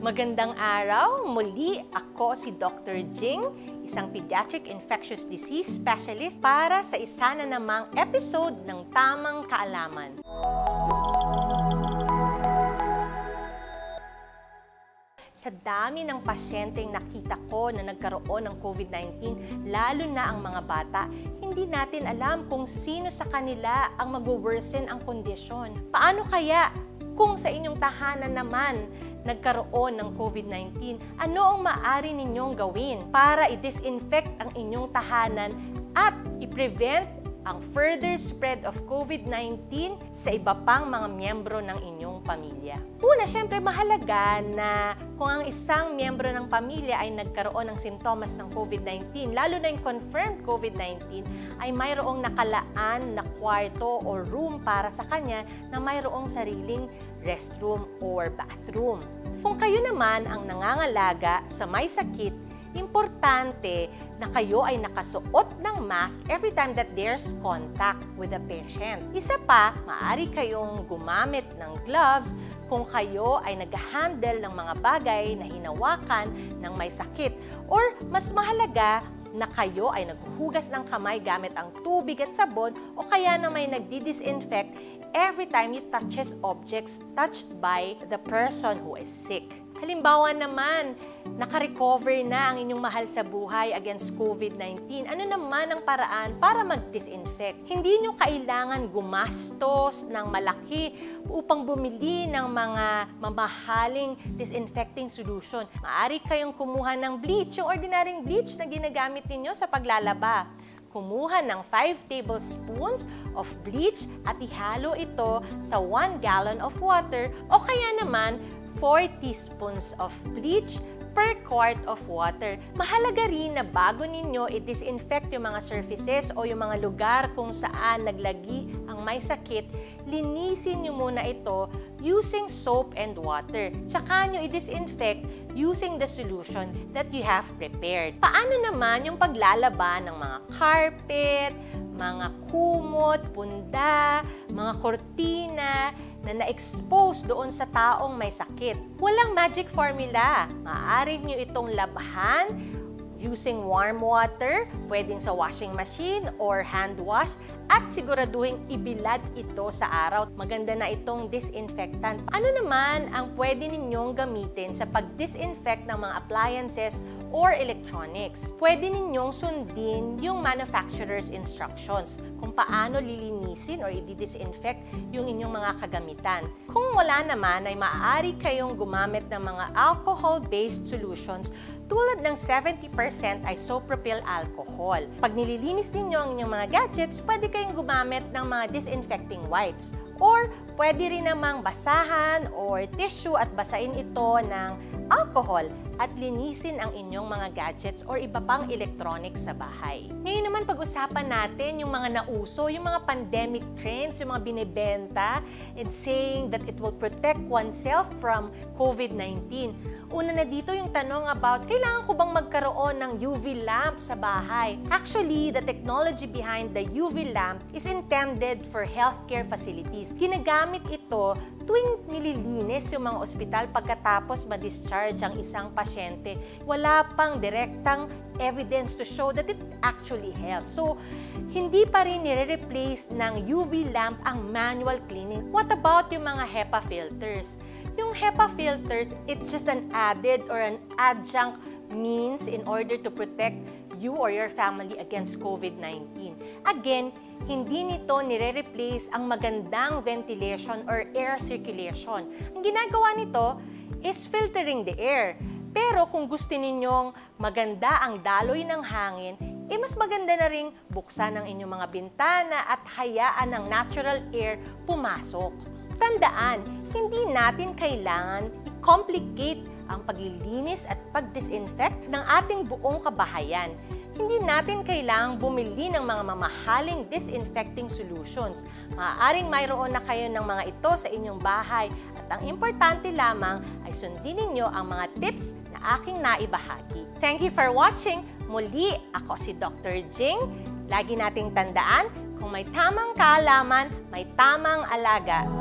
Magandang araw! Muli ako si Dr. Jing, isang pediatric infectious disease specialist para sa isa na namang episode ng Tamang Kaalaman. Sa dami ng pasyenteng nakita ko na nagkaroon ng COVID-19, lalo na ang mga bata, hindi natin alam kung sino sa kanila ang mag-worsen ang kondisyon. Paano kaya kung sa inyong tahanan naman nagkaroon ng COVID-19, ano ang maaari ninyong gawin para i-disinfect ang inyong tahanan at i-prevent ang further spread of COVID-19 sa iba pang mga miyembro ng inyong pamilya? Una, syempre mahalaga na kung ang isang miyembro ng pamilya ay nagkaroon ng simptomas ng COVID-19, lalo na yung confirmed COVID-19, ay mayroong nakalaan na kwarto o room para sa kanya na mayroong sariling restroom or bathroom. Kung kayo naman ang nangangalaga sa may sakit, importante na kayo ay nakasuot ng mask every time that there's contact with the patient. Isa pa, maaari kayong gumamit ng gloves kung kayo ay nag-handle ng mga bagay na hinawakan ng may sakit. Or mas mahalaga na kayo ay naghuhugas ng kamay gamit ang tubig at sabon o kaya na may nagdi-disinfect every time you touches objects touched by the person who is sick. Halimbawa naman, naka-recover na ang inyong mahal sa buhay against COVID-19. Ano naman ang paraan para mag-disinfect? Hindi nyo kailangan gumastos ng malaki upang bumili ng mga mamahaling disinfecting solution. Maaari kayong kumuha ng bleach, yung ordinaryong bleach na ginagamit ninyo sa paglalaba. Kumuha ng 5 tablespoons of bleach at ihalo ito sa 1 gallon of water o kaya naman 4 teaspoons of bleach per quart of water. Mahalaga rin na bago ninyo i-disinfect yung mga surfaces o yung mga lugar kung saan naglagi ang may sakit, linisin nyo muna ito using soap and water. Tsaka nyo i-disinfect using the solution that you have prepared. Paano naman yung paglalaba ng mga carpet, mga kumot, punda, mga kortina na na-expose doon sa taong may sakit? Walang magic formula. Maaari nyo itong labhan using warm water, pwedeng sa washing machine or hand wash, at siguraduhin ibilad ito sa araw. Maganda na itong disinfectant. Ano naman ang pwede ninyong gamitin sa pag-disinfect ng mga appliances or electronics? Pwede ninyong sundin yung manufacturer's instructions kung paano lilinisin or i-disinfect yung inyong mga kagamitan. Kung wala naman, ay maaari kayong gumamit ng mga alcohol-based solutions tulad ng 70% isopropyl alcohol. Pag nililinis ninyo ang inyong mga gadgets, pwede kayong gumamit ng mga disinfecting wipes. Or pwede rin namang basahan or tissue at basain ito ng alcohol at linisin ang inyong mga gadgets or iba pang electronics sa bahay. Ngayon naman pag-usapan natin yung mga nauso, yung mga pandemic trends, yung mga binibenta and saying that it will protect oneself from COVID-19. Una na dito yung tanong about, kailangan ko bang magkaroon ng UV lamp sa bahay? Actually, the technology behind the UV lamp is intended for healthcare facilities. Ginagamit ito tuwing nililinis yung mga ospital pagkatapos ma-discharge ang isang pasyente. Wala pang direktang evidence to show that it actually helps. So, hindi pa rin nire-replace ng UV lamp ang manual cleaning. What about yung mga HEPA filters? Yung HEPA filters, it's just an added or an adjunct means in order to protect you or your family against COVID-19. Again, hindi nito nire-replace ang magandang ventilation or air circulation. Ang ginagawa nito is filtering the air. Pero kung gusto ninyong maganda ang daloy ng hangin, mas maganda na ring buksan ang inyong mga bintana at hayaan ng natural air pumasok. Tandaan, hindi natin kailangan i-complicate ang paglilinis at pag-disinfect ng ating buong kabahayan. Hindi natin kailangang bumili ng mga mamahaling disinfecting solutions. Maaaring mayroon na kayo ng mga ito sa inyong bahay at ang importante lamang ay sundin ninyo ang mga tips na aking naibahagi. Thank you for watching. Muli, ako si Dr. Jing. Lagi nating tandaan, kung may tamang kaalaman, may tamang alaga.